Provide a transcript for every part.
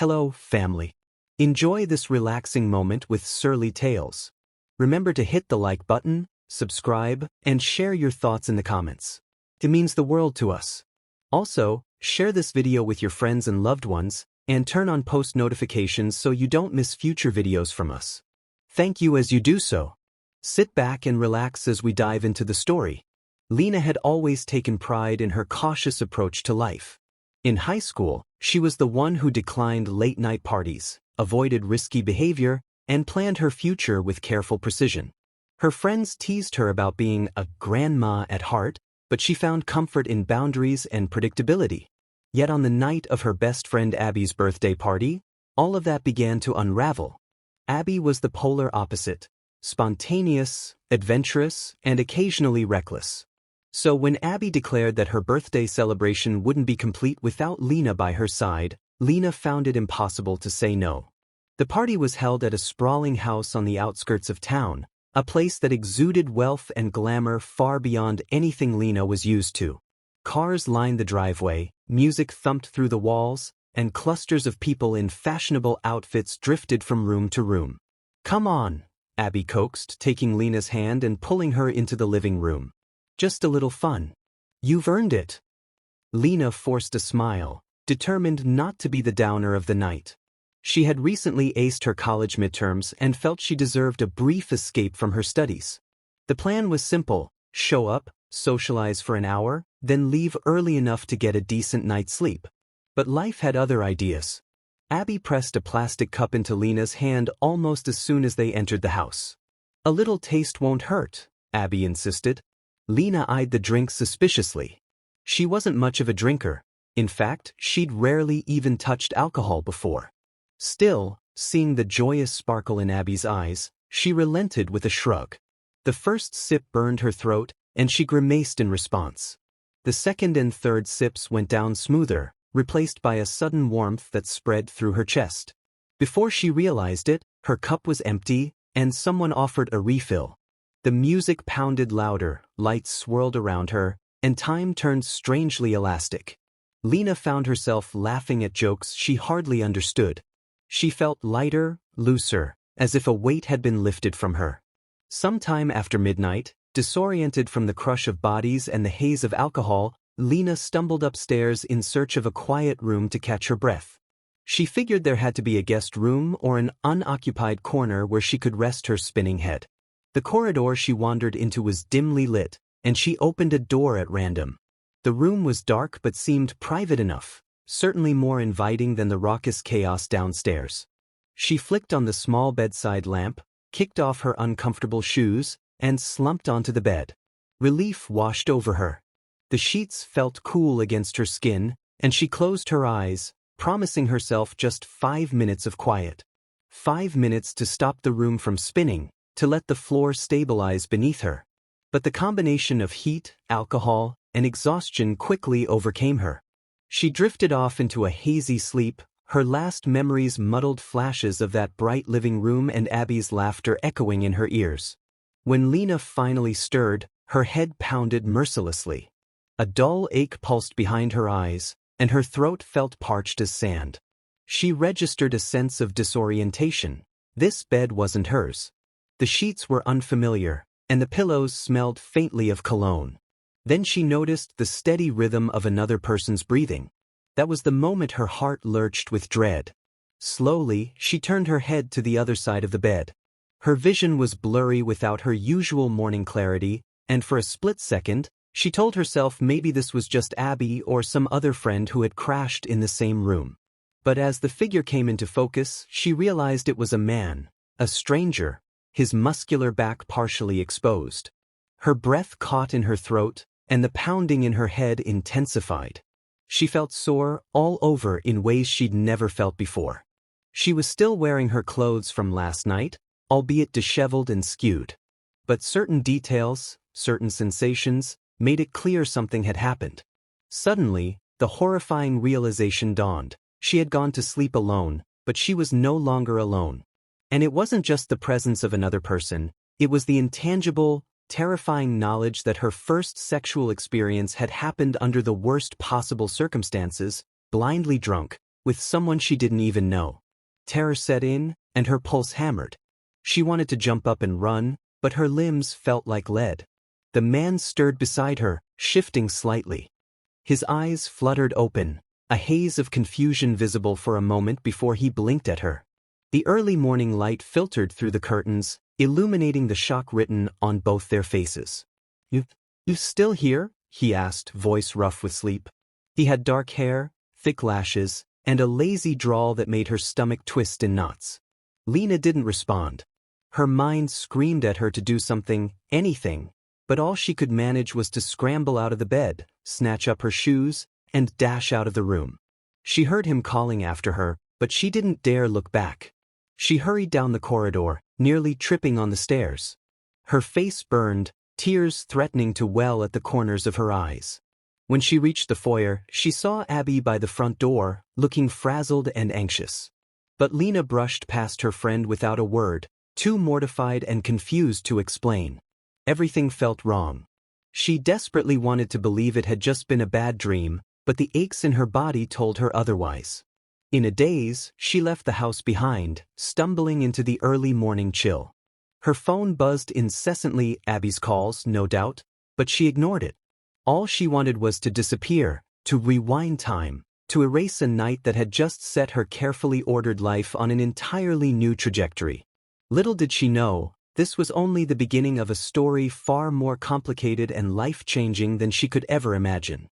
Hello, family. Enjoy this relaxing moment with Surly Tales. Remember to hit the like button, subscribe, and share your thoughts in the comments. It means the world to us. Also, share this video with your friends and loved ones, and turn on post notifications so you don't miss future videos from us. Thank you as you do so. Sit back and relax as we dive into the story. Lena had always taken pride in her cautious approach to life. In high school, she was the one who declined late-night parties, avoided risky behavior, and planned her future with careful precision. Her friends teased her about being a grandma at heart, but she found comfort in boundaries and predictability. Yet on the night of her best friend Abby's birthday party, all of that began to unravel. Abby was the polar opposite, spontaneous, adventurous, and occasionally reckless. So when Abby declared that her birthday celebration wouldn't be complete without Lena by her side, Lena found it impossible to say no. The party was held at a sprawling house on the outskirts of town, a place that exuded wealth and glamour far beyond anything Lena was used to. Cars lined the driveway, music thumped through the walls, and clusters of people in fashionable outfits drifted from room to room. "Come on," Abby coaxed, taking Lena's hand and pulling her into the living room. "Just a little fun. You've earned it." Lena forced a smile, determined not to be the downer of the night. She had recently aced her college midterms and felt she deserved a brief escape from her studies. The plan was simple: show up, socialize for an hour, then leave early enough to get a decent night's sleep. But life had other ideas. Abby pressed a plastic cup into Lena's hand almost as soon as they entered the house. "A little taste won't hurt," Abby insisted. Lena eyed the drink suspiciously. She wasn't much of a drinker. In fact, she'd rarely even touched alcohol before. Still, seeing the joyous sparkle in Abby's eyes, she relented with a shrug. The first sip burned her throat, and she grimaced in response. The second and third sips went down smoother, replaced by a sudden warmth that spread through her chest. Before she realized it, her cup was empty, and someone offered a refill. The music pounded louder, lights swirled around her, and time turned strangely elastic. Lena found herself laughing at jokes she hardly understood. She felt lighter, looser, as if a weight had been lifted from her. Sometime after midnight, disoriented from the crush of bodies and the haze of alcohol, Lena stumbled upstairs in search of a quiet room to catch her breath. She figured there had to be a guest room or an unoccupied corner where she could rest her spinning head. The corridor she wandered into was dimly lit, and she opened a door at random. The room was dark but seemed private enough, certainly more inviting than the raucous chaos downstairs. She flicked on the small bedside lamp, kicked off her uncomfortable shoes, and slumped onto the bed. Relief washed over her. The sheets felt cool against her skin, and she closed her eyes, promising herself just 5 minutes of quiet. 5 minutes to stop the room from spinning, to let the floor stabilize beneath her. But the combination of heat, alcohol, and exhaustion quickly overcame her. She drifted off into a hazy sleep, her last memories muddled flashes of that bright living room and Abby's laughter echoing in her ears. When Lena finally stirred, her head pounded mercilessly. A dull ache pulsed behind her eyes, and her throat felt parched as sand. She registered a sense of disorientation. This bed wasn't hers. The sheets were unfamiliar, and the pillows smelled faintly of cologne. Then she noticed the steady rhythm of another person's breathing. That was the moment her heart lurched with dread. Slowly, she turned her head to the other side of the bed. Her vision was blurry without her usual morning clarity, and for a split second, she told herself maybe this was just Abby or some other friend who had crashed in the same room. But as the figure came into focus, she realized it was a man, a stranger, his muscular back partially exposed. Her breath caught in her throat, and the pounding in her head intensified. She felt sore all over in ways she'd never felt before. She was still wearing her clothes from last night, albeit disheveled and skewed. But certain details, certain sensations, made it clear something had happened. Suddenly, the horrifying realization dawned. She had gone to sleep alone, but she was no longer alone. And it wasn't just the presence of another person, it was the intangible, terrifying knowledge that her first sexual experience had happened under the worst possible circumstances, blindly drunk, with someone she didn't even know. Terror set in, and her pulse hammered. She wanted to jump up and run, but her limbs felt like lead. The man stirred beside her, shifting slightly. His eyes fluttered open, a haze of confusion visible for a moment before he blinked at her. The early morning light filtered through the curtains, illuminating the shock written on both their faces. You still here?" he asked, voice rough with sleep. He had dark hair, thick lashes, and a lazy drawl that made her stomach twist in knots. Lena didn't respond. Her mind screamed at her to do something, anything, but all she could manage was to scramble out of the bed, snatch up her shoes, and dash out of the room. She heard him calling after her, but she didn't dare look back. She hurried down the corridor, nearly tripping on the stairs. Her face burned, tears threatening to well at the corners of her eyes. When she reached the foyer, she saw Abby by the front door, looking frazzled and anxious. But Lena brushed past her friend without a word, too mortified and confused to explain. Everything felt wrong. She desperately wanted to believe it had just been a bad dream, but the aches in her body told her otherwise. In a daze, she left the house behind, stumbling into the early morning chill. Her phone buzzed incessantly, Abby's calls, no doubt, but she ignored it. All she wanted was to disappear, to rewind time, to erase a night that had just set her carefully ordered life on an entirely new trajectory. Little did she know, this was only the beginning of a story far more complicated and life-changing than she could ever imagine.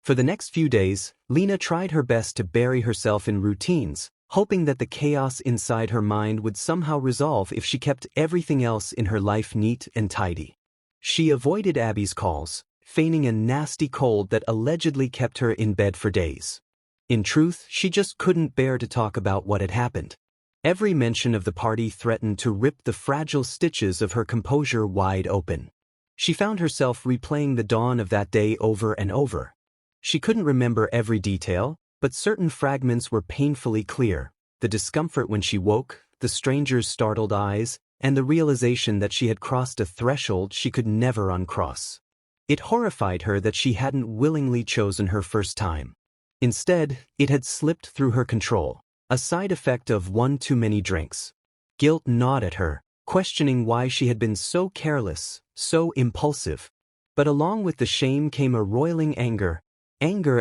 For the next few days, Lena tried her best to bury herself in routines, hoping that the chaos inside her mind would somehow resolve if she kept everything else in her life neat and tidy. She avoided Abby's calls, feigning a nasty cold that allegedly kept her in bed for days. In truth, she just couldn't bear to talk about what had happened. Every mention of the party threatened to rip the fragile stitches of her composure wide open. She found herself replaying the dawn of that day over and over. She couldn't remember every detail, but certain fragments were painfully clear: the discomfort when she woke, the stranger's startled eyes, and the realization that she had crossed a threshold she could never uncross. It horrified her that she hadn't willingly chosen her first time. Instead, it had slipped through her control, a side effect of one too many drinks. Guilt gnawed at her, questioning why she had been so careless, so impulsive. But along with the shame came a roiling anger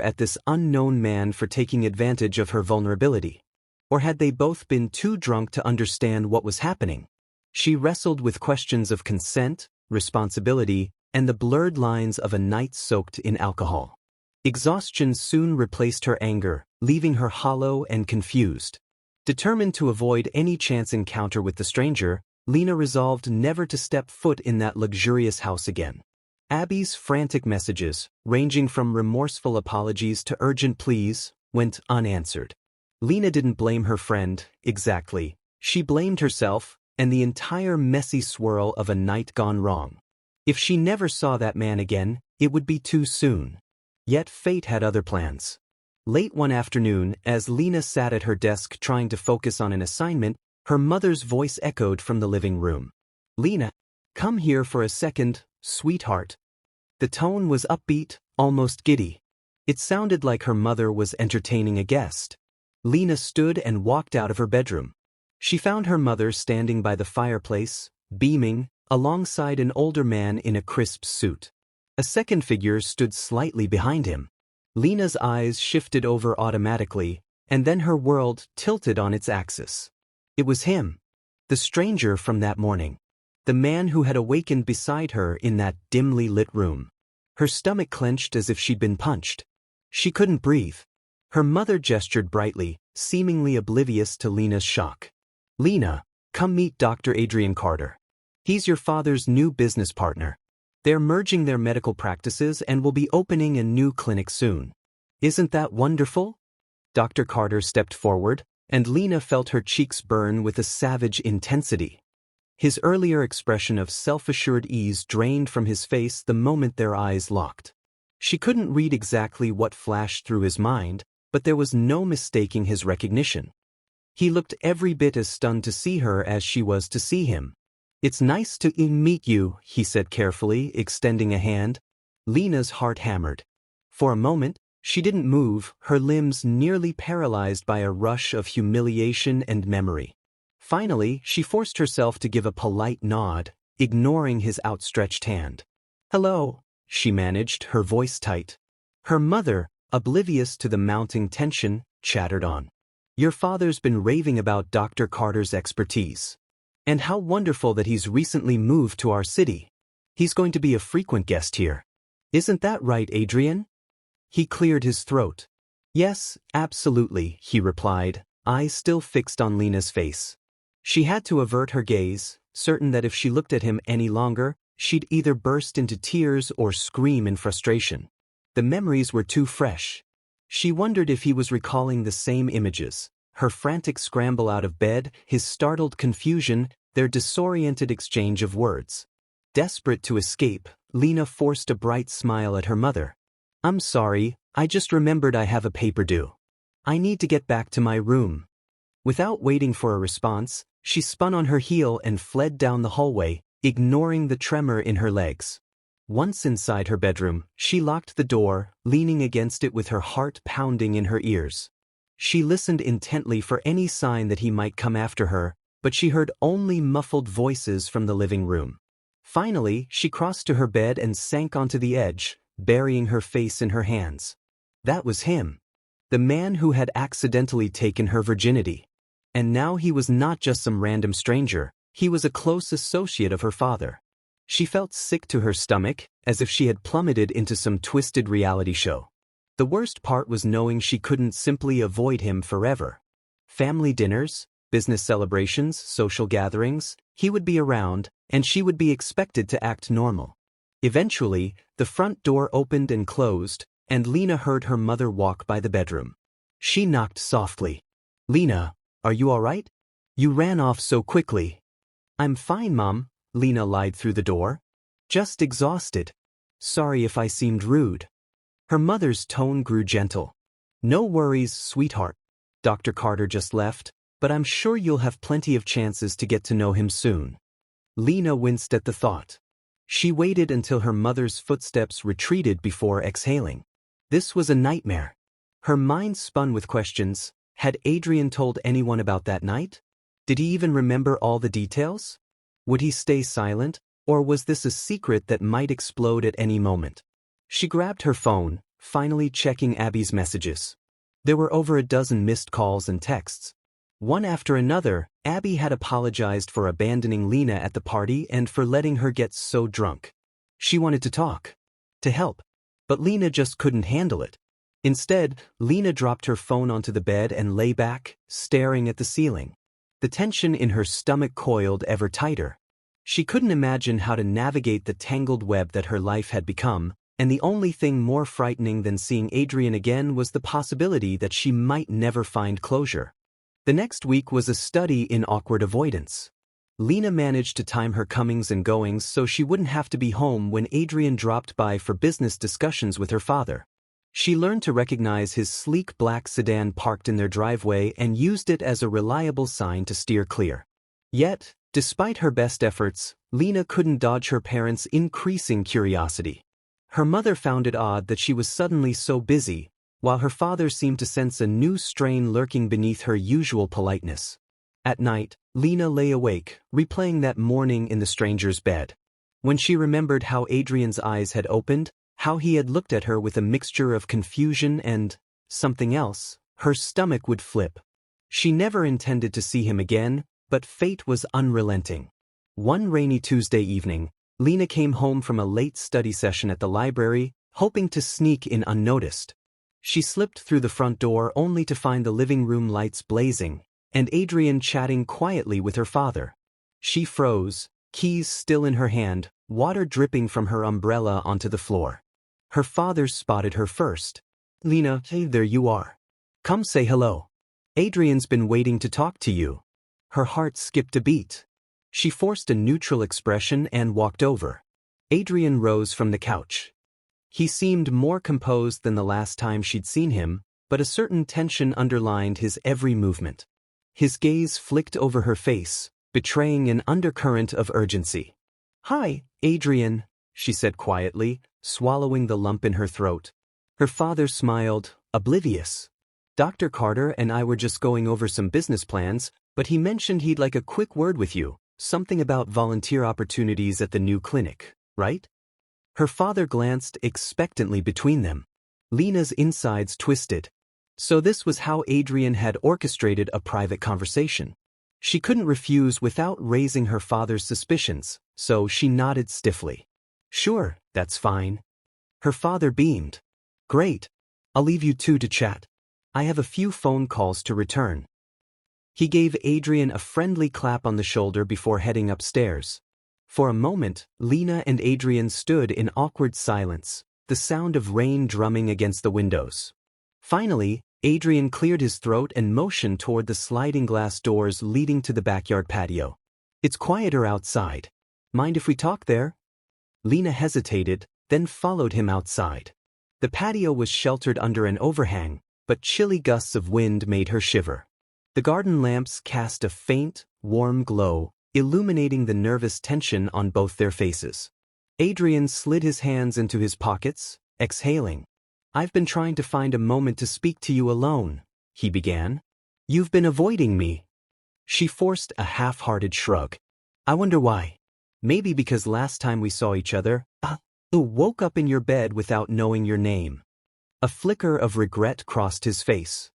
at this unknown man for taking advantage of her vulnerability. Or had they both been too drunk to understand what was happening? She wrestled with questions of consent, responsibility, and the blurred lines of a night soaked in alcohol. Exhaustion soon replaced her anger, leaving her hollow and confused. Determined to avoid any chance encounter with the stranger, Lena resolved never to step foot in that luxurious house again. Abby's frantic messages, ranging from remorseful apologies to urgent pleas, went unanswered. Lena didn't blame her friend, exactly. She blamed herself, and the entire messy swirl of a night gone wrong. If she never saw that man again, it would be too soon. Yet fate had other plans. Late one afternoon, as Lena sat at her desk trying to focus on an assignment, her mother's voice echoed from the living room. "Lena, come here for a second, sweetheart." The tone was upbeat, almost giddy. It sounded like her mother was entertaining a guest. Lena stood and walked out of her bedroom. She found her mother standing by the fireplace, beaming, alongside an older man in a crisp suit. A second figure stood slightly behind him. Lena's eyes shifted over automatically, and then her world tilted on its axis. It was him, the stranger from that morning, the man who had awakened beside her in that dimly lit room. Her stomach clenched as if she'd been punched. She couldn't breathe. Her mother gestured brightly, seemingly oblivious to Lena's shock. "Lena, come meet Dr. Adrian Carter. He's your father's new business partner. They're merging their medical practices and will be opening a new clinic soon. Isn't that wonderful?" Dr. Carter stepped forward, and Lena felt her cheeks burn with a savage intensity. His earlier expression of self-assured ease drained from his face the moment their eyes locked. She couldn't read exactly what flashed through his mind, but there was no mistaking his recognition. He looked every bit as stunned to see her as she was to see him. "It's nice to meet you," he said carefully, extending a hand. Lena's heart hammered. For a moment, She didn't move, her limbs nearly paralyzed by a rush of humiliation and memory. Finally, she forced herself to give a polite nod, ignoring his outstretched hand. "Hello," she managed, her voice tight. Her mother, oblivious to the mounting tension, chattered on. "Your father's been raving about Dr. Carter's expertise. And how wonderful that he's recently moved to our city. He's going to be a frequent guest here. Isn't that right, Adrian?" He cleared his throat. "Yes, absolutely," he replied, eyes still fixed on Lena's face. She had to avert her gaze, certain that if she looked at him any longer, she'd either burst into tears or scream in frustration. The memories were too fresh. She wondered if he was recalling the same images, her frantic scramble out of bed, his startled confusion, their disoriented exchange of words. Desperate to escape, Lena forced a bright smile at her mother. "I'm sorry, I just remembered I have a paper due. I need to get back to my room." Without waiting for a response, she spun on her heel and fled down the hallway, ignoring the tremor in her legs. Once inside her bedroom, she locked the door, leaning against it with her heart pounding in her ears. She listened intently for any sign that he might come after her, but she heard only muffled voices from the living room. Finally, she crossed to her bed and sank onto the edge, burying her face in her hands. That was him. The man who had accidentally taken her virginity. And now he was not just some random stranger, he was a close associate of her father. She felt sick to her stomach, as if she had plummeted into some twisted reality show. The worst part was knowing she couldn't simply avoid him forever. Family dinners, business celebrations, social gatherings, he would be around, and she would be expected to act normal. Eventually, the front door opened and closed, and Lena heard her mother walk by the bedroom. She knocked softly. "Lena, are you all right? You ran off so quickly." "I'm fine, Mom," Lena lied through the door. "Just exhausted. Sorry if I seemed rude." Her mother's tone grew gentle. "No worries, sweetheart. Dr. Carter just left, but I'm sure you'll have plenty of chances to get to know him soon." Lena winced at the thought. She waited until her mother's footsteps retreated before exhaling. This was a nightmare. Her mind spun with questions. Had Adrian told anyone about that night? Did he even remember all the details? Would he stay silent, or was this a secret that might explode at any moment? She grabbed her phone, finally checking Abby's messages. There were over a dozen missed calls and texts. One after another, Abby had apologized for abandoning Lena at the party and for letting her get so drunk. She wanted to talk, to help, but Lena just couldn't handle it. Instead, Lena dropped her phone onto the bed and lay back, staring at the ceiling. The tension in her stomach coiled ever tighter. She couldn't imagine how to navigate the tangled web that her life had become, and the only thing more frightening than seeing Adrian again was the possibility that she might never find closure. The next week was a study in awkward avoidance. Lena managed to time her comings and goings so she wouldn't have to be home when Adrian dropped by for business discussions with her father. She learned to recognize his sleek black sedan parked in their driveway and used it as a reliable sign to steer clear. Yet, despite her best efforts, Lena couldn't dodge her parents' increasing curiosity. Her mother found it odd that she was suddenly so busy, while her father seemed to sense a new strain lurking beneath her usual politeness. At night, Lena lay awake, replaying that morning in the stranger's bed. When she remembered how Adrian's eyes had opened, how he had looked at her with a mixture of confusion and something else, her stomach would flip. She never intended to see him again, but fate was unrelenting. One rainy Tuesday evening, Lena came home from a late study session at the library, hoping to sneak in unnoticed. She slipped through the front door only to find the living room lights blazing, and Adrian chatting quietly with her father. She froze, keys still in her hand, water dripping from her umbrella onto the floor. Her father spotted her first. "Lena, hey, there you are. Come say hello. Adrian's been waiting to talk to you." Her heart skipped a beat. She forced a neutral expression and walked over. Adrian rose from the couch. He seemed more composed than the last time she'd seen him, but a certain tension underlined his every movement. His gaze flicked over her face, betraying an undercurrent of urgency. "Hi, Adrian," she said quietly, swallowing the lump in her throat. Her father smiled, oblivious. Dr. Carter and I were just going over some business plans, but he mentioned he'd like a quick word with you, something about volunteer opportunities at the new clinic, right? Her father glanced expectantly between them. Lena's insides twisted. So this was how Adrian had orchestrated a private conversation. She couldn't refuse without raising her father's suspicions, so she nodded stiffly. Sure, that's fine. Her father beamed. Great. I'll leave you two to chat. I have a few phone calls to return. He gave Adrian a friendly clap on the shoulder before heading upstairs. For a moment, Lena and Adrian stood in awkward silence, the sound of rain drumming against the windows. Finally, Adrian cleared his throat and motioned toward the sliding glass doors leading to the backyard patio. It's quieter outside. Mind if we talk there? Lena hesitated, then followed him outside. The patio was sheltered under an overhang, but chilly gusts of wind made her shiver. The garden lamps cast a faint, warm glow, illuminating the nervous tension on both their faces. Adrian slid his hands into his pockets, exhaling. I've been trying to find a moment to speak to you alone, he began. You've been avoiding me. She forced a half-hearted shrug. I wonder why. Maybe because last time we saw each other, I woke up in your bed without knowing your name. A flicker of regret crossed his face.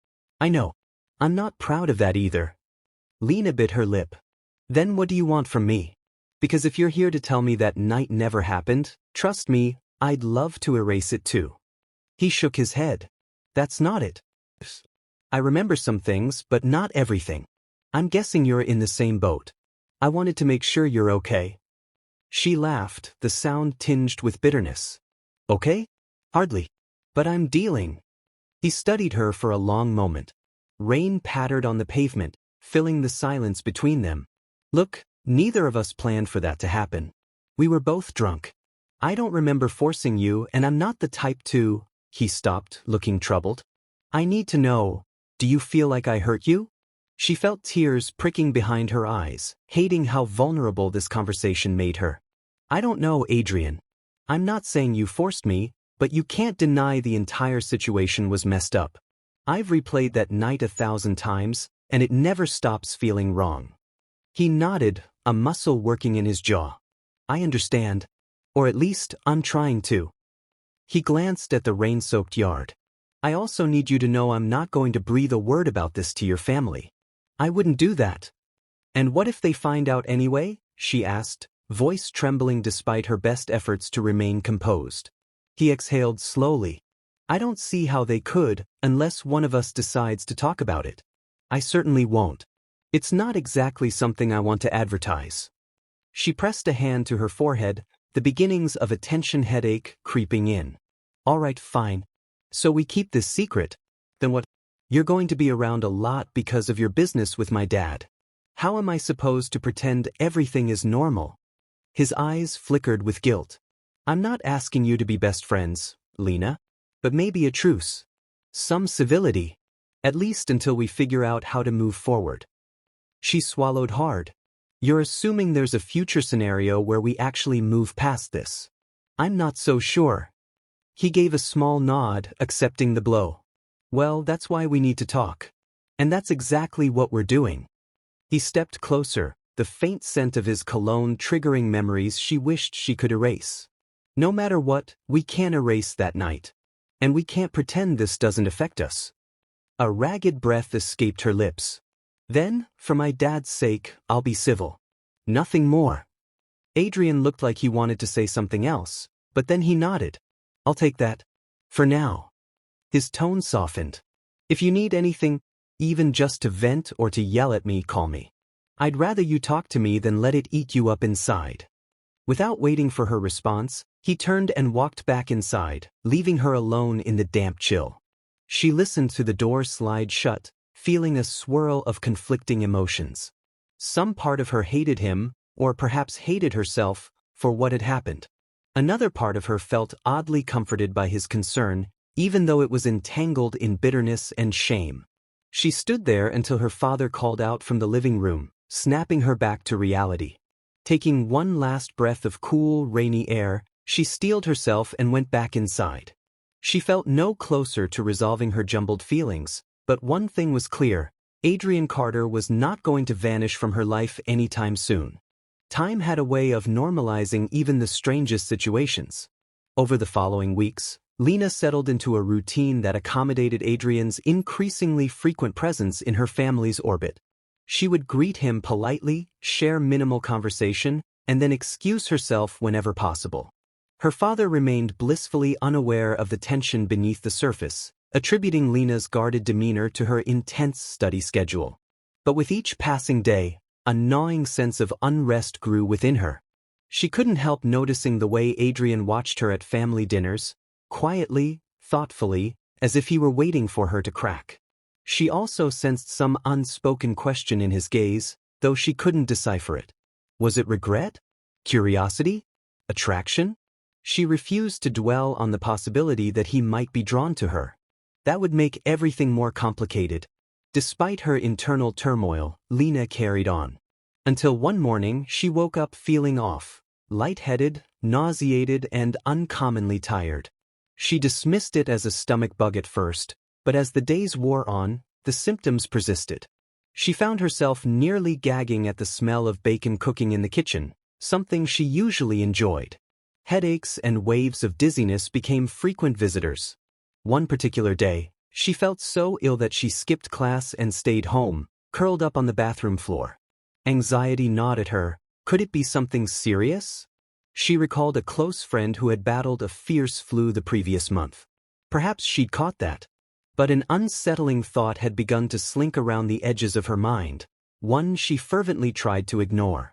I know. I'm not proud of that either. Lena bit her lip. Then what do you want from me? Because if you're here to tell me that night never happened, trust me, I'd love to erase it too. He shook his head. That's not it. I remember some things, but not everything. I'm guessing you're in the same boat. I wanted to make sure you're okay. She laughed, the sound tinged with bitterness. Okay? Hardly. But I'm dealing. He studied her for a long moment. Rain pattered on the pavement, filling the silence between them. Look, neither of us planned for that to happen. We were both drunk. I don't remember forcing you, and I'm not the type to... He stopped, looking troubled. I need to know, do you feel like I hurt you? She felt tears pricking behind her eyes, hating how vulnerable this conversation made her. I don't know, Adrian. I'm not saying you forced me, but you can't deny the entire situation was messed up. I've replayed that night 1,000 times, and it never stops feeling wrong. He nodded, a muscle working in his jaw. I understand. Or at least, I'm trying to. He glanced at the rain-soaked yard. I also need you to know I'm not going to breathe a word about this to your family. I wouldn't do that. And what if they find out anyway? She asked, voice trembling despite her best efforts to remain composed. He exhaled slowly. I don't see how they could, unless one of us decides to talk about it. I certainly won't. It's not exactly something I want to advertise. She pressed a hand to her forehead, the beginnings of a tension headache creeping in. All right, fine. So we keep this secret. Then what? You're going to be around a lot because of your business with my dad. How am I supposed to pretend everything is normal? His eyes flickered with guilt. I'm not asking you to be best friends, Lena, but maybe a truce. Some civility. At least until we figure out how to move forward. She swallowed hard. You're assuming there's a future scenario where we actually move past this. I'm not so sure. He gave a small nod, accepting the blow. Well, that's why we need to talk. And that's exactly what we're doing. He stepped closer, the faint scent of his cologne triggering memories she wished she could erase. No matter what, we can't erase that night. And we can't pretend this doesn't affect us. A ragged breath escaped her lips. Then, for my dad's sake, I'll be civil. Nothing more. Adrian looked like he wanted to say something else, but then he nodded. I'll take that. For now. His tone softened. If you need anything, even just to vent or to yell at me, call me. I'd rather you talk to me than let it eat you up inside. Without waiting for her response, he turned and walked back inside, leaving her alone in the damp chill. She listened to the door slide shut, feeling a swirl of conflicting emotions. Some part of her hated him, or perhaps hated herself, for what had happened. Another part of her felt oddly comforted by his concern, even though it was entangled in bitterness and shame. She stood there until her father called out from the living room, snapping her back to reality. Taking one last breath of cool, rainy air, she steeled herself and went back inside. She felt no closer to resolving her jumbled feelings, but one thing was clear: Adrian Carter was not going to vanish from her life anytime soon. Time had a way of normalizing even the strangest situations. Over the following weeks, Lena settled into a routine that accommodated Adrian's increasingly frequent presence in her family's orbit. She would greet him politely, share minimal conversation, and then excuse herself whenever possible. Her father remained blissfully unaware of the tension beneath the surface, attributing Lena's guarded demeanor to her intense study schedule. But with each passing day, a gnawing sense of unrest grew within her. She couldn't help noticing the way Adrian watched her at family dinners, quietly, thoughtfully, as if he were waiting for her to crack. She also sensed some unspoken question in his gaze, though she couldn't decipher it. Was it regret? Curiosity? Attraction? She refused to dwell on the possibility that he might be drawn to her. That would make everything more complicated. Despite her internal turmoil, Lena carried on. Until one morning she woke up feeling off, lightheaded, nauseated, and uncommonly tired. She dismissed it as a stomach bug at first, but as the days wore on, the symptoms persisted. She found herself nearly gagging at the smell of bacon cooking in the kitchen, something she usually enjoyed. Headaches and waves of dizziness became frequent visitors. One particular day, she felt so ill that she skipped class and stayed home, curled up on the bathroom floor. Anxiety gnawed at her. Could it be something serious? She recalled a close friend who had battled a fierce flu the previous month. Perhaps she'd caught that. But an unsettling thought had begun to slink around the edges of her mind, one she fervently tried to ignore.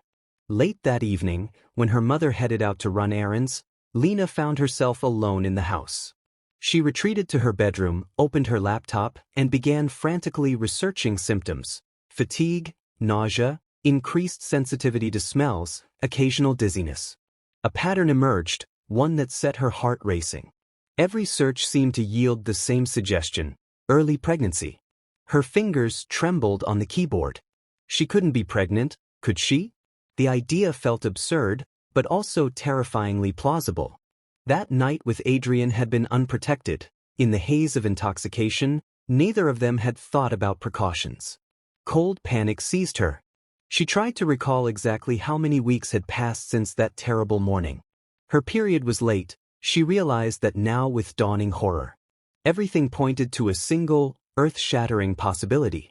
Late that evening, when her mother headed out to run errands, Lena found herself alone in the house. She retreated to her bedroom, opened her laptop, and began frantically researching symptoms: fatigue, nausea, increased sensitivity to smells, occasional dizziness. A pattern emerged, one that set her heart racing. Every search seemed to yield the same suggestion: early pregnancy. Her fingers trembled on the keyboard. She couldn't be pregnant, could she? The idea felt absurd, but also terrifyingly plausible. That night with Adrian had been unprotected. In the haze of intoxication, neither of them had thought about precautions. Cold panic seized her. She tried to recall exactly how many weeks had passed since that terrible morning. Her period was late. She realized that now with dawning horror. Everything pointed to a single, earth-shattering possibility.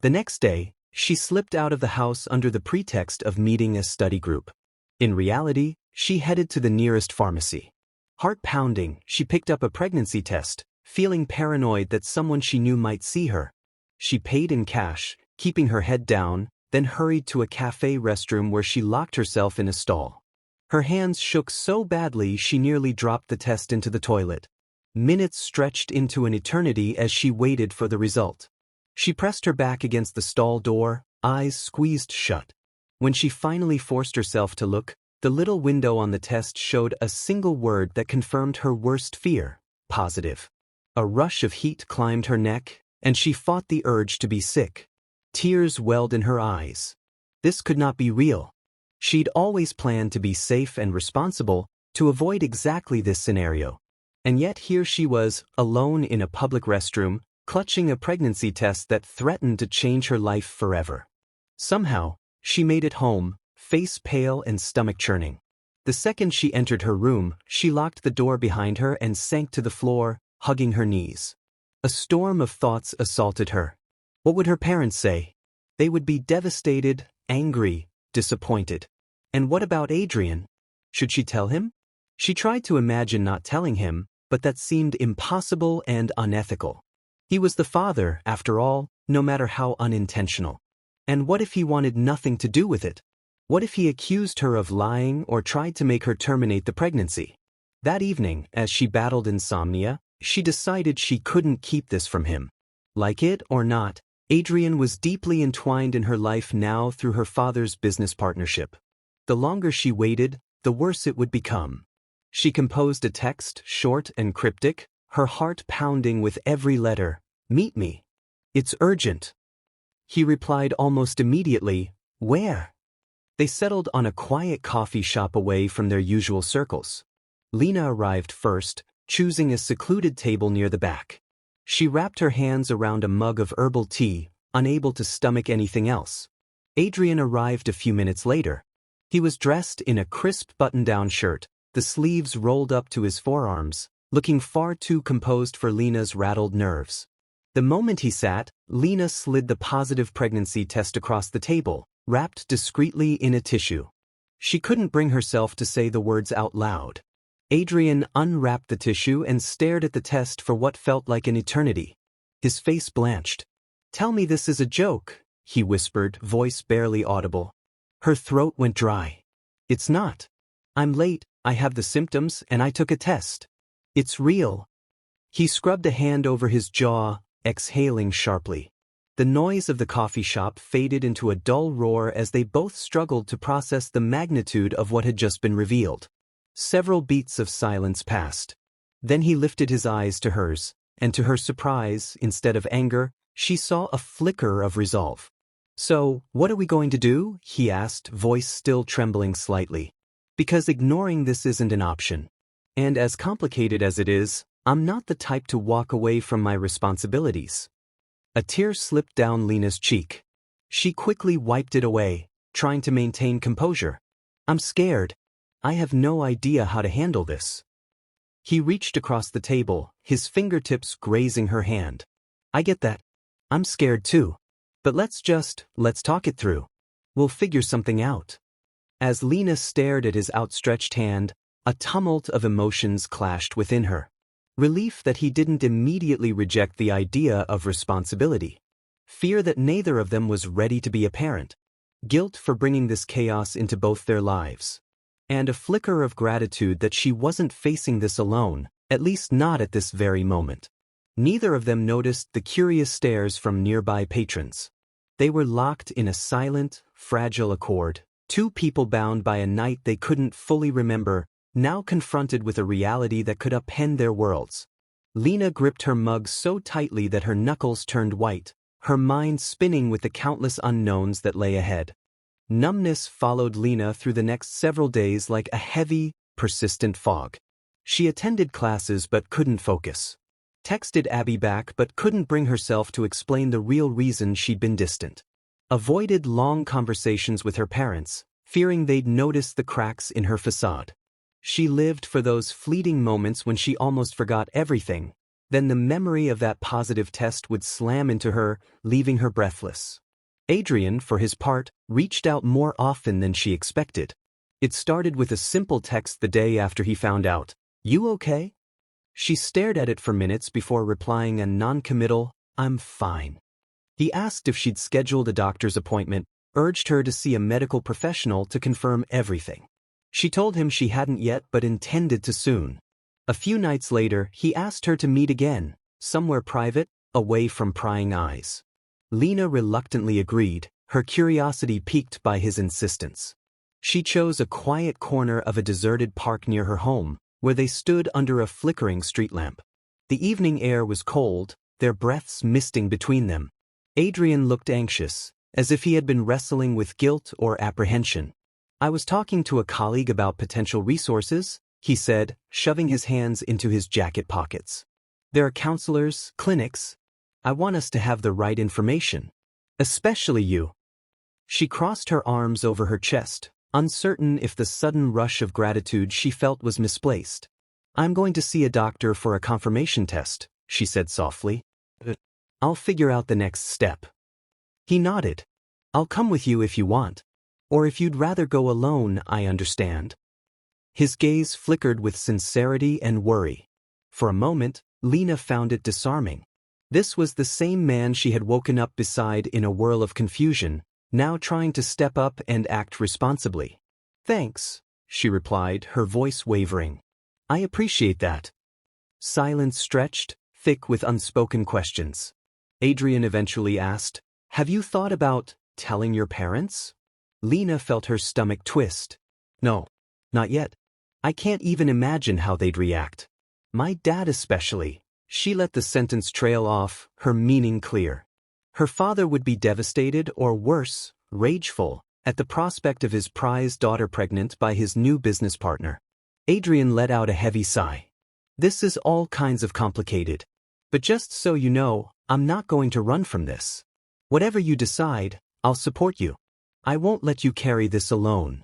The next day, she slipped out of the house under the pretext of meeting a study group. In reality, she headed to the nearest pharmacy. Heart pounding, she picked up a pregnancy test, feeling paranoid that someone she knew might see her. She paid in cash, keeping her head down, then hurried to a cafe restroom where she locked herself in a stall. Her hands shook so badly she nearly dropped the test into the toilet. Minutes stretched into an eternity as she waited for the result. She pressed her back against the stall door, eyes squeezed shut. When she finally forced herself to look, the little window on the test showed a single word that confirmed her worst fear: positive. A rush of heat climbed her neck, and she fought the urge to be sick. Tears welled in her eyes. This could not be real. She'd always planned to be safe and responsible, to avoid exactly this scenario. And yet here she was, alone in a public restroom, clutching a pregnancy test that threatened to change her life forever. Somehow, she made it home, face pale and stomach churning. The second she entered her room, she locked the door behind her and sank to the floor, hugging her knees. A storm of thoughts assaulted her. What would her parents say? They would be devastated, angry, disappointed. And what about Adrian? Should she tell him? She tried to imagine not telling him, but that seemed impossible and unethical. He was the father, after all, no matter how unintentional. And what if he wanted nothing to do with it? What if he accused her of lying or tried to make her terminate the pregnancy? That evening, as she battled insomnia, she decided she couldn't keep this from him. Like it or not, Adrian was deeply entwined in her life now through her father's business partnership. The longer she waited, the worse it would become. She composed a text, short and cryptic, her heart pounding with every letter. "Meet me. It's urgent." He replied almost immediately, "Where?" They settled on a quiet coffee shop away from their usual circles. Lena arrived first, choosing a secluded table near the back. She wrapped her hands around a mug of herbal tea, unable to stomach anything else. Adrian arrived a few minutes later. He was dressed in a crisp button-down shirt, the sleeves rolled up to his forearms, looking far too composed for Lena's rattled nerves. The moment he sat, Lena slid the positive pregnancy test across the table, wrapped discreetly in a tissue. She couldn't bring herself to say the words out loud. Adrian unwrapped the tissue and stared at the test for what felt like an eternity. His face blanched. "Tell me this is a joke," he whispered, voice barely audible. Her throat went dry. "It's not. I'm late, I have the symptoms, and I took a test. It's real." He scrubbed a hand over his jaw, exhaling sharply. The noise of the coffee shop faded into a dull roar as they both struggled to process the magnitude of what had just been revealed. Several beats of silence passed. Then he lifted his eyes to hers, and to her surprise, instead of anger, she saw a flicker of resolve. "So, what are we going to do?" he asked, voice still trembling slightly. "Because ignoring this isn't an option. And as complicated as it is, I'm not the type to walk away from my responsibilities." A tear slipped down Lena's cheek. She quickly wiped it away, trying to maintain composure. "I'm scared. I have no idea how to handle this." He reached across the table, his fingertips grazing her hand. "I get that. I'm scared too. But let's talk it through. We'll figure something out." As Lena stared at his outstretched hand, a tumult of emotions clashed within her. Relief that he didn't immediately reject the idea of responsibility. Fear that neither of them was ready to be a parent. Guilt for bringing this chaos into both their lives. And a flicker of gratitude that she wasn't facing this alone, at least not at this very moment. Neither of them noticed the curious stares from nearby patrons. They were locked in a silent, fragile accord, two people bound by a night they couldn't fully remember, now confronted with a reality that could upend their worlds. Lena gripped her mug so tightly that her knuckles turned white, her mind spinning with the countless unknowns that lay ahead. Numbness followed Lena through the next several days like a heavy, persistent fog. She attended classes but couldn't focus. Texted Abby back but couldn't bring herself to explain the real reason she'd been distant. Avoided long conversations with her parents, fearing they'd notice the cracks in her facade. She lived for those fleeting moments when she almost forgot everything, then the memory of that positive test would slam into her, leaving her breathless. Adrian, for his part, reached out more often than she expected. It started with a simple text the day after he found out. "You okay?" She stared at it for minutes before replying a non-committal, "I'm fine." He asked if she'd scheduled a doctor's appointment, urged her to see a medical professional to confirm everything. She told him she hadn't yet but intended to soon. A few nights later, he asked her to meet again, somewhere private, away from prying eyes. Lena reluctantly agreed, her curiosity piqued by his insistence. She chose a quiet corner of a deserted park near her home, where they stood under a flickering street lamp. The evening air was cold, their breaths misting between them. Adrian looked anxious, as if he had been wrestling with guilt or apprehension. "I was talking to a colleague about potential resources," he said, shoving his hands into his jacket pockets. "There are counselors, clinics. I want us to have the right information. Especially you." She crossed her arms over her chest, uncertain if the sudden rush of gratitude she felt was misplaced. "I'm going to see a doctor for a confirmation test," she said softly. "I'll figure out the next step." He nodded. "I'll come with you if you want. Or if you'd rather go alone, I understand." His gaze flickered with sincerity and worry. For a moment, Lena found it disarming. This was the same man she had woken up beside in a whirl of confusion, now trying to step up and act responsibly. "Thanks," she replied, her voice wavering. "I appreciate that." Silence stretched, thick with unspoken questions. Adrian eventually asked, "Have you thought about telling your parents?" Lena felt her stomach twist. "No, not yet. I can't even imagine how they'd react. My dad especially." She let the sentence trail off, her meaning clear. Her father would be devastated or worse, rageful, at the prospect of his prized daughter pregnant by his new business partner. Adrian let out a heavy sigh. This is all kinds of complicated. But just so you know, I'm not going to run from this. Whatever you decide, I'll support you. I won't let you carry this alone.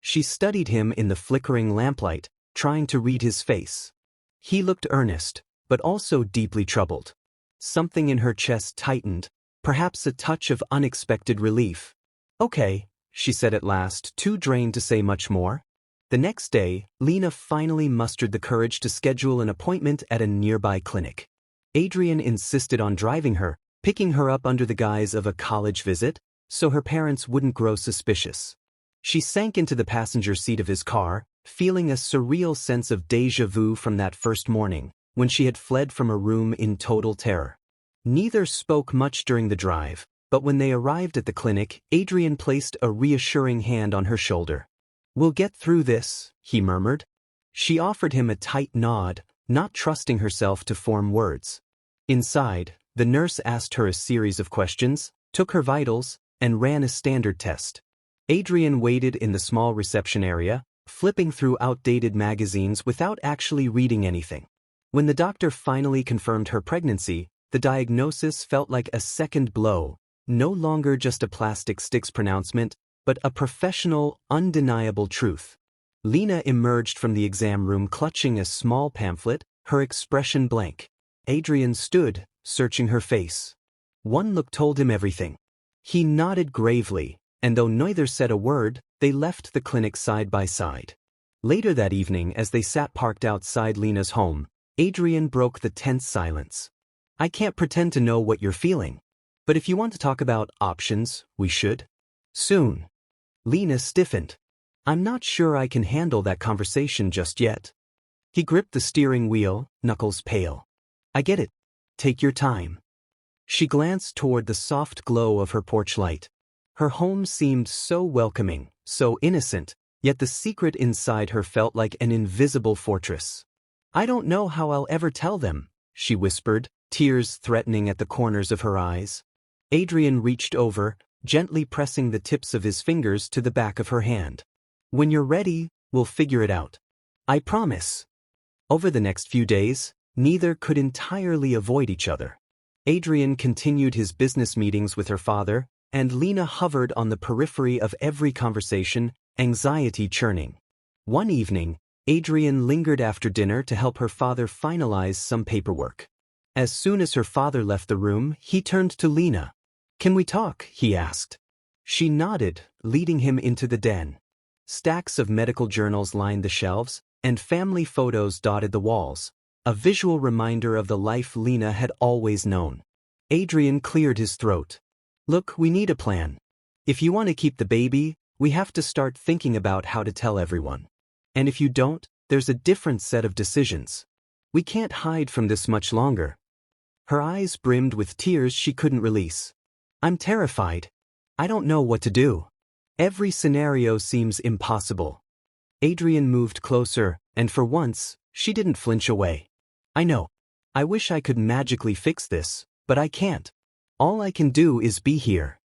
She studied him in the flickering lamplight, trying to read his face. He looked earnest, but also deeply troubled. Something in her chest tightened, perhaps a touch of unexpected relief. Okay, she said at last, too drained to say much more. The next day, Lena finally mustered the courage to schedule an appointment at a nearby clinic. Adrian insisted on driving her, picking her up under the guise of a college visit, so her parents wouldn't grow suspicious. She sank into the passenger seat of his car, feeling a surreal sense of déjà vu from that first morning, when she had fled from a room in total terror. Neither spoke much during the drive, but when they arrived at the clinic, Adrian placed a reassuring hand on her shoulder. "We'll get through this," he murmured. She offered him a tight nod, not trusting herself to form words. Inside, the nurse asked her a series of questions, took her vitals, and ran a standard test. Adrian waited in the small reception area, flipping through outdated magazines without actually reading anything. When the doctor finally confirmed her pregnancy, the diagnosis felt like a second blow, no longer just a plastic sticks pronouncement, but a professional, undeniable truth. Lena emerged from the exam room clutching a small pamphlet, her expression blank. Adrian stood, searching her face. One look told him everything. He nodded gravely, and though neither said a word, they left the clinic side by side. Later that evening, as they sat parked outside Lena's home, Adrian broke the tense silence. "I can't pretend to know what you're feeling. But if you want to talk about options, we should. Soon." Lena stiffened. "I'm not sure I can handle that conversation just yet." He gripped the steering wheel, knuckles pale. "I get it. Take your time." She glanced toward the soft glow of her porch light. Her home seemed so welcoming, so innocent, yet the secret inside her felt like an invisible fortress. "I don't know how I'll ever tell them," she whispered, tears threatening at the corners of her eyes. Adrian reached over, gently pressing the tips of his fingers to the back of her hand. "When you're ready, we'll figure it out. I promise." Over the next few days, neither could entirely avoid each other. Adrian continued his business meetings with her father, and Lena hovered on the periphery of every conversation, anxiety churning. One evening, Adrian lingered after dinner to help her father finalize some paperwork. As soon as her father left the room, he turned to Lena. "Can we talk?" he asked. She nodded, leading him into the den. Stacks of medical journals lined the shelves, and family photos dotted the walls, a visual reminder of the life Lena had always known. Adrian cleared his throat. "Look, we need a plan. If you want to keep the baby, we have to start thinking about how to tell everyone. And if you don't, there's a different set of decisions. We can't hide from this much longer." Her eyes brimmed with tears she couldn't release. "I'm terrified. I don't know what to do. Every scenario seems impossible." Adrian moved closer, and for once, she didn't flinch away. "I know. I wish I could magically fix this, but I can't. All I can do is be here."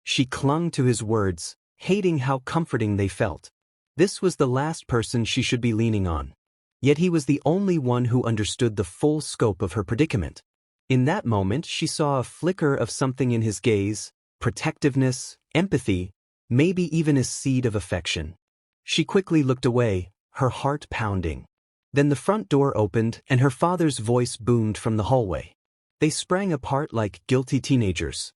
She clung to his words, hating how comforting they felt. This was the last person she should be leaning on. Yet he was the only one who understood the full scope of her predicament. In that moment, she saw a flicker of something in his gaze, protectiveness, empathy, maybe even a seed of affection. She quickly looked away, her heart pounding. Then the front door opened and her father's voice boomed from the hallway. They sprang apart like guilty teenagers.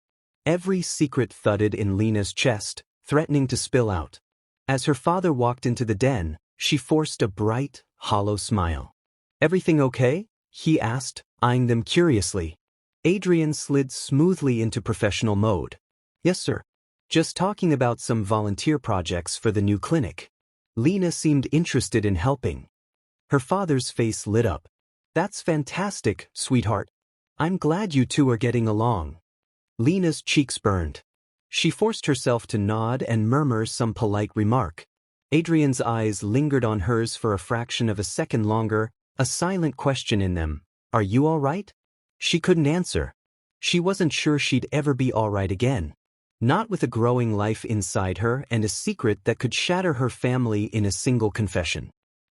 Every secret thudded in Lena's chest, threatening to spill out. As her father walked into the den, she forced a bright, hollow smile. "Everything okay?" he asked, eyeing them curiously. Adrian slid smoothly into professional mode. "Yes, sir. Just talking about some volunteer projects for the new clinic." Lena seemed interested in helping. Her father's face lit up. "That's fantastic, sweetheart. I'm glad you two are getting along." Lena's cheeks burned. She forced herself to nod and murmur some polite remark. Adrian's eyes lingered on hers for a fraction of a second longer, a silent question in them. "Are you all right?" She couldn't answer. She wasn't sure she'd ever be all right again. Not with a growing life inside her and a secret that could shatter her family in a single confession.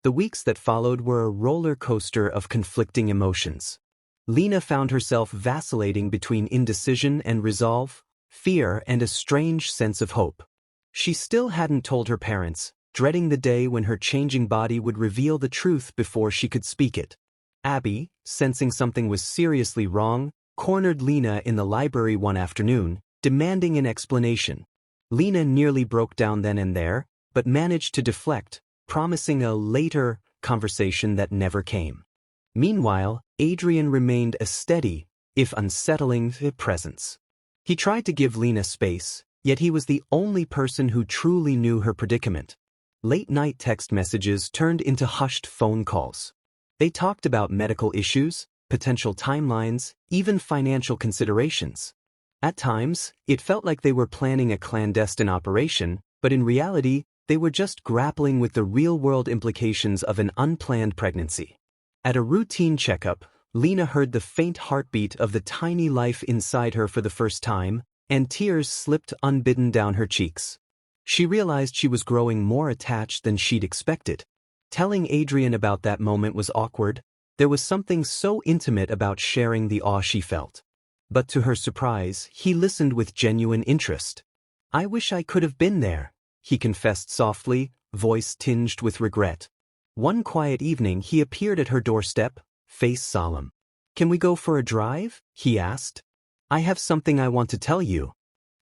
The weeks that followed were a roller coaster of conflicting emotions. Lena found herself vacillating between indecision and resolve, fear and a strange sense of hope. She still hadn't told her parents, dreading the day when her changing body would reveal the truth before she could speak it. Abby, sensing something was seriously wrong, cornered Lena in the library one afternoon, demanding an explanation. Lena nearly broke down then and there, but managed to deflect, promising a later conversation that never came. Meanwhile, Adrian remained a steady, if unsettling, presence. He tried to give Lena space, yet he was the only person who truly knew her predicament. Late-night text messages turned into hushed phone calls. They talked about medical issues, potential timelines, even financial considerations. At times, it felt like they were planning a clandestine operation, but in reality, they were just grappling with the real-world implications of an unplanned pregnancy. At a routine checkup, Lena heard the faint heartbeat of the tiny life inside her for the first time, and tears slipped unbidden down her cheeks. She realized she was growing more attached than she'd expected. Telling Adrian about that moment was awkward. There was something so intimate about sharing the awe she felt. But to her surprise, he listened with genuine interest. "I wish I could have been there," he confessed softly, voice tinged with regret. One quiet evening he appeared at her doorstep, face solemn. "Can we go for a drive?" he asked. "I have something I want to tell you."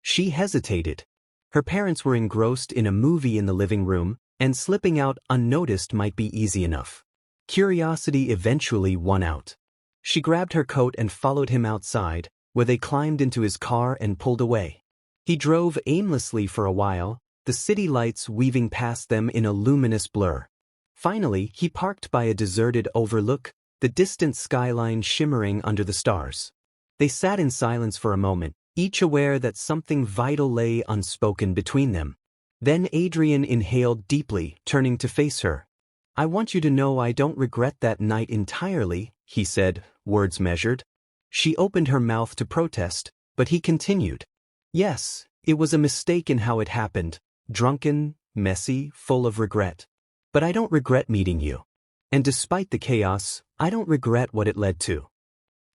She hesitated. Her parents were engrossed in a movie in the living room, and slipping out unnoticed might be easy enough. Curiosity eventually won out. She grabbed her coat and followed him outside, where they climbed into his car and pulled away. He drove aimlessly for a while, the city lights weaving past them in a luminous blur. Finally, he parked by a deserted overlook, the distant skyline shimmering under the stars. They sat in silence for a moment, each aware that something vital lay unspoken between them. Then Adrian inhaled deeply, turning to face her. "I want you to know I don't regret that night entirely," he said, words measured. She opened her mouth to protest, but he continued. "Yes, it was a mistake in how it happened, drunken, messy, full of regret. But I don't regret meeting you. And despite the chaos, I don't regret what it led to."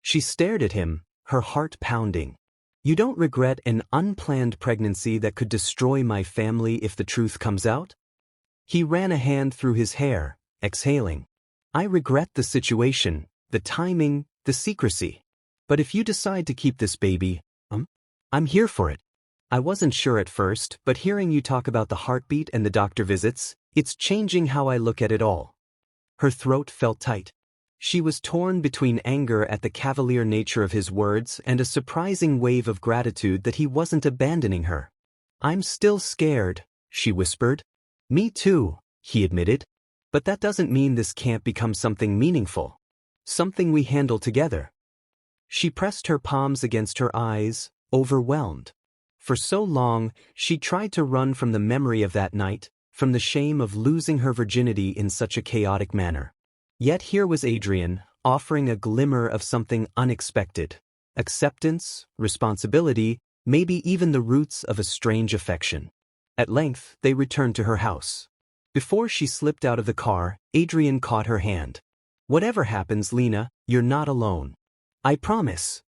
She stared at him, her heart pounding. "You don't regret an unplanned pregnancy that could destroy my family if the truth comes out?" He ran a hand through his hair, exhaling. "I regret the situation, the timing, the secrecy. But if you decide to keep this baby, I'm here for it. I wasn't sure at first, but hearing you talk about the heartbeat and the doctor visits, it's changing how I look at it all." Her throat felt tight. She was torn between anger at the cavalier nature of his words and a surprising wave of gratitude that he wasn't abandoning her. "I'm still scared," she whispered. "Me too," he admitted. "But that doesn't mean this can't become something meaningful. Something we handle together." She pressed her palms against her eyes, overwhelmed. For so long, she tried to run from the memory of that night, from the shame of losing her virginity in such a chaotic manner. Yet here was Adrian, offering a glimmer of something unexpected. Acceptance, responsibility, maybe even the roots of a strange affection. At length, they returned to her house. Before she slipped out of the car, Adrian caught her hand. "Whatever happens, Lena, you're not alone. I promise."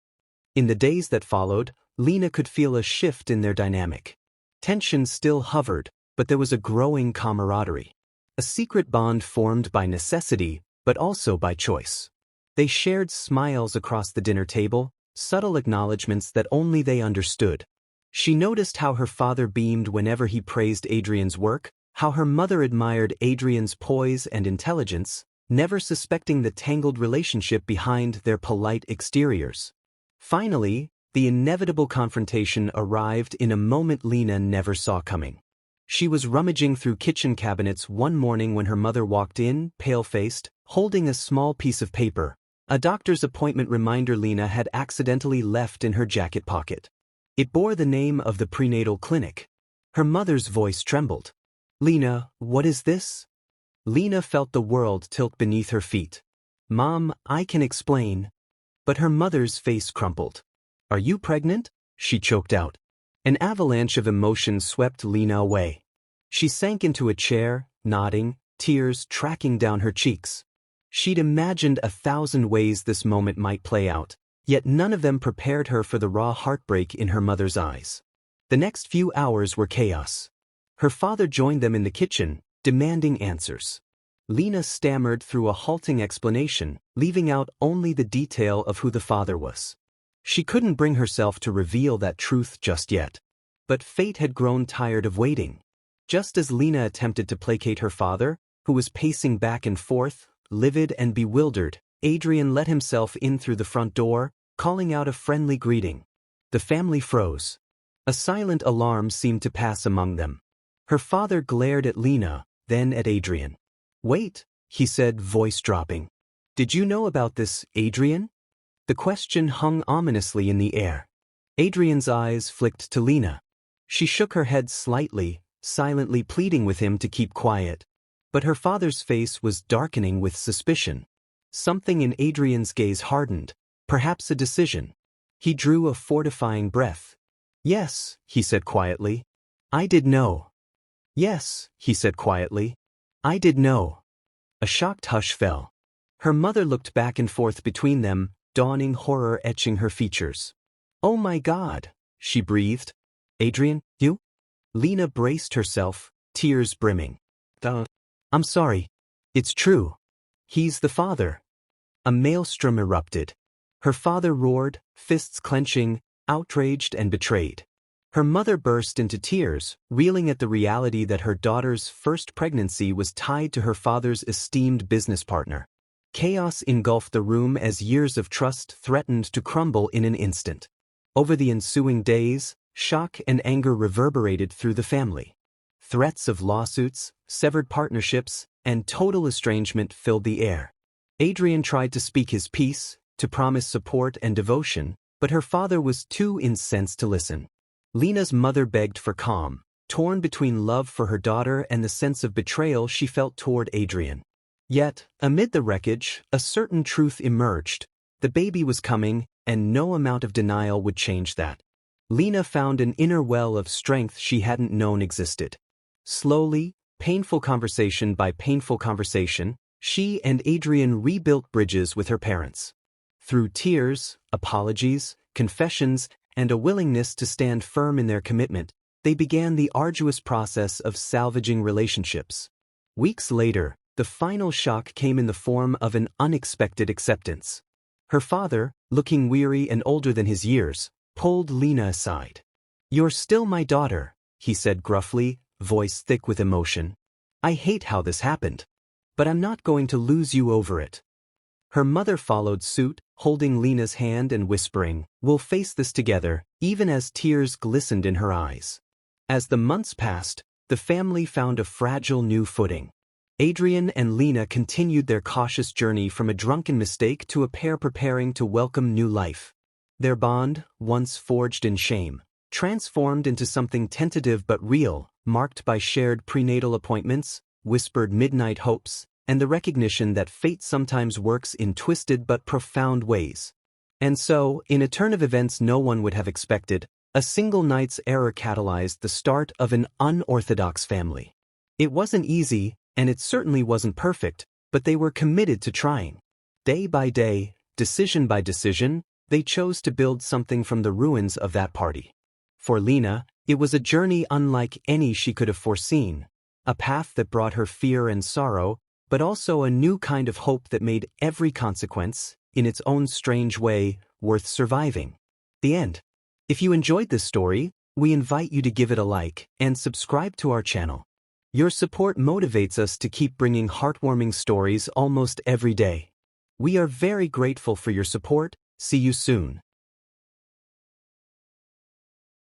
In the days that followed, Lena could feel a shift in their dynamic. Tension still hovered, but there was a growing camaraderie. A secret bond formed by necessity, but also by choice. They shared smiles across the dinner table, subtle acknowledgments that only they understood. She noticed how her father beamed whenever he praised Adrian's work, how her mother admired Adrian's poise and intelligence, never suspecting the tangled relationship behind their polite exteriors. Finally, the inevitable confrontation arrived in a moment Lena never saw coming. She was rummaging through kitchen cabinets one morning when her mother walked in, pale-faced, holding a small piece of paper, a doctor's appointment reminder Lena had accidentally left in her jacket pocket. It bore the name of the prenatal clinic. Her mother's voice trembled. "Lena, what is this?" Lena felt the world tilt beneath her feet. "Mom, I can explain." But her mother's face crumpled. "Are you pregnant?" she choked out. An avalanche of emotion swept Lena away. She sank into a chair, nodding, tears tracking down her cheeks. She'd imagined 1,000 ways this moment might play out, yet none of them prepared her for the raw heartbreak in her mother's eyes. The next few hours were chaos. Her father joined them in the kitchen, demanding answers. Lena stammered through a halting explanation, leaving out only the detail of who the father was. She couldn't bring herself to reveal that truth just yet. But fate had grown tired of waiting. Just as Lena attempted to placate her father, who was pacing back and forth, livid and bewildered, Adrian let himself in through the front door, calling out a friendly greeting. The family froze. A silent alarm seemed to pass among them. Her father glared at Lena, then at Adrian. "Wait," he said, voice dropping. "Did you know about this, Adrian?" The question hung ominously in the air. Adrian's eyes flicked to Lena. She shook her head slightly, silently pleading with him to keep quiet. But her father's face was darkening with suspicion. Something in Adrian's gaze hardened, perhaps a decision. He drew a fortifying breath. "Yes," he said quietly. "I did know." "Yes," he said quietly. "I did know." A shocked hush fell. Her mother looked back and forth between them, dawning horror etching her features. "Oh my God," she breathed. "Adrian, you?" Lena braced herself, tears brimming. "I'm sorry. It's true. He's the father." A maelstrom erupted. Her father roared, fists clenching, outraged and betrayed. Her mother burst into tears, reeling at the reality that her daughter's first pregnancy was tied to her father's esteemed business partner. Chaos engulfed the room as years of trust threatened to crumble in an instant. Over the ensuing days, shock and anger reverberated through the family. Threats of lawsuits, severed partnerships, and total estrangement filled the air. Adrian tried to speak his piece, to promise support and devotion, but her father was too incensed to listen. Lena's mother begged for calm, torn between love for her daughter and the sense of betrayal she felt toward Adrian. Yet, amid the wreckage, a certain truth emerged. The baby was coming, and no amount of denial would change that. Lena found an inner well of strength she hadn't known existed. Slowly, painful conversation by painful conversation, she and Adrian rebuilt bridges with her parents. Through tears, apologies, confessions, and a willingness to stand firm in their commitment, they began the arduous process of salvaging relationships. Weeks later, the final shock came in the form of an unexpected acceptance. Her father, looking weary and older than his years, pulled Lena aside. "You're still my daughter," he said gruffly, voice thick with emotion. "I hate how this happened. But I'm not going to lose you over it." Her mother followed suit, holding Lena's hand and whispering, "We'll face this together," even as tears glistened in her eyes. As the months passed, the family found a fragile new footing. Adrian and Lena continued their cautious journey from a drunken mistake to a pair preparing to welcome new life. Their bond, once forged in shame, transformed into something tentative but real, marked by shared prenatal appointments, whispered midnight hopes, and the recognition that fate sometimes works in twisted but profound ways. And so, in a turn of events no one would have expected, a single night's error catalyzed the start of an unorthodox family. It wasn't easy, and it certainly wasn't perfect, but they were committed to trying. Day by day, decision by decision, they chose to build something from the ruins of that party. For Lena, it was a journey unlike any she could have foreseen, a path that brought her fear and sorrow, but also a new kind of hope that made every consequence, in its own strange way, worth surviving. The end. If you enjoyed this story, we invite you to give it a like and subscribe to our channel. Your support motivates us to keep bringing heartwarming stories almost every day. We are very grateful for your support. See you soon.